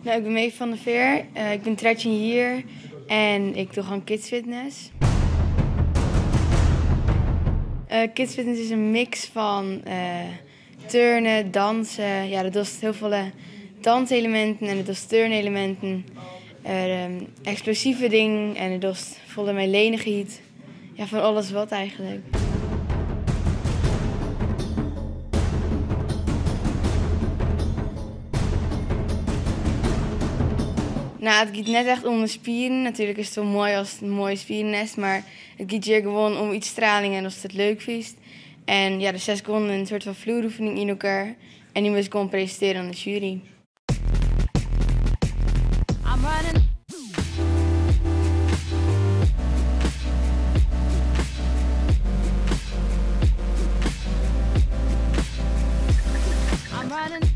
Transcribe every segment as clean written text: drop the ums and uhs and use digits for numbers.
Nou, ik ben Maeve van der Veer. Ik ben 13 hier en ik doe gewoon kidsfitness. Kidsfitness is een mix van turnen, dansen. Ja, dat doet heel veel danselementen en dat doet turnelementen. Explosieve dingen en dat doet volle mijn lenigheid. Ja, van alles wat eigenlijk. Nou, het gaat net echt om de spieren. Natuurlijk is het wel mooi als het een mooie spierennest, maar het gaat hier gewoon om iets straling en als je het leuk vindt. En ja, de 6 seconden een soort van vloeroefening in elkaar. En die moest ik gewoon presenteren aan de jury. I'm running. I'm running.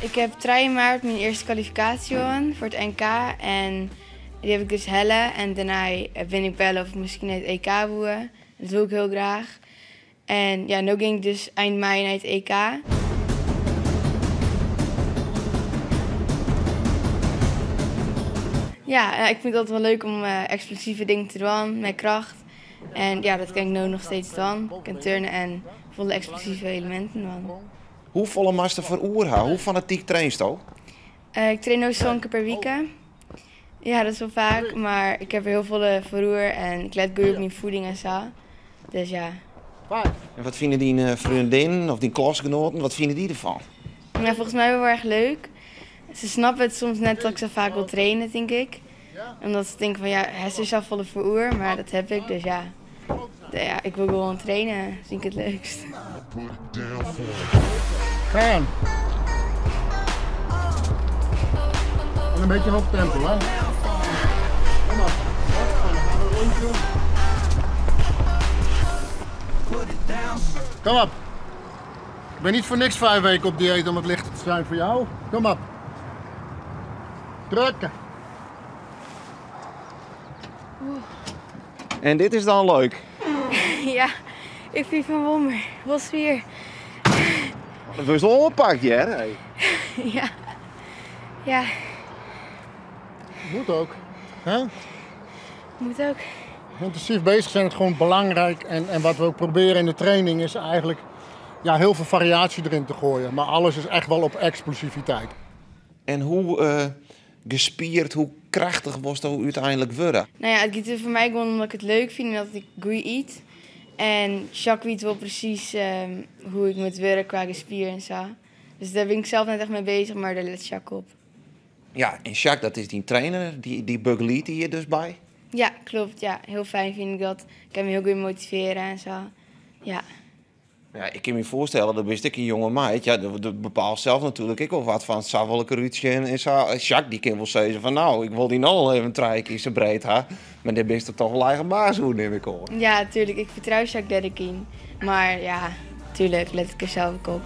Ik heb 3 maart mijn eerste kwalificatie aan voor het NK en die heb ik dus hellen en daarna ben ik bellen of misschien naar het EK boeien. Dat wil ik heel graag. En ja, nu ging ik dus eind mei naar het EK. Ja, ik vind het altijd wel leuk om explosieve dingen te doen met kracht. En ja, dat kan ik nu nog steeds doen. Ik kan turnen en volle explosieve elementen doen. Hoe volle master voor oerha? Hoe fanatiek trainst je? Ik train nu zo'n keer per week. Ja, dat is wel vaak, maar ik heb heel veel verroer en ik let goed op mijn voeding en zo. Dus ja. En wat vinden die vriendinnen of die klasgenoten, wat vinden die ervan? Ja, volgens mij wel erg leuk. Ze snappen het soms net dat ik zo vaak wil trainen, denk ik. Omdat ze denken van ja, hij is zelf volle verroer, maar dat heb ik, dus ja. Ja, ik wil gewoon trainen, dat vind ik het leukst. Gaan. En een beetje hoog tempo, hè? Kom op. Kom op. Ik ben niet voor niks 5 weken op dieet om het lichter te zijn voor jou. Kom op. Drukken. En dit is dan leuk? Ja, ik vind van wonder. Wat weer. Dat is wel een pakje, hè? Hey. Ja. Ja. Moet ook. Hè? Moet ook. Intensief bezig zijn is gewoon belangrijk. En wat we ook proberen in de training is eigenlijk ja, heel veel variatie erin te gooien. Maar alles is echt wel op explosiviteit. En hoe gespierd, hoe krachtig was dat uiteindelijk worden? Nou ja, het gaat voor mij gewoon omdat ik het leuk vind en dat ik goed eet. En Jacques weet wel precies hoe ik moet werken qua gespier en zo. Dus daar ben ik zelf net echt mee bezig, maar daar let Jacques op. Ja, en Jacques, dat is die trainer, die begeleidt hier dus bij? Ja, klopt. Ja, heel fijn vind ik dat. Ik kan me heel goed motiveren en zo. Ja. Ja, ik kan me voorstellen, dat wist ik een jonge meid. Ja, dat bepaalt zelf natuurlijk ik wel wat van het zawelijke ruutje en zo. Jacques, die kan wel zeggen van nou, ik wil die nou al even trekken in zijn breed haar. Maar daar ben je toch wel eigen baas hoe, neem ik hoor. Ja, tuurlijk. Ik vertrouw Jacques dat ik in. Maar ja, tuurlijk, let ik er zelf ook op.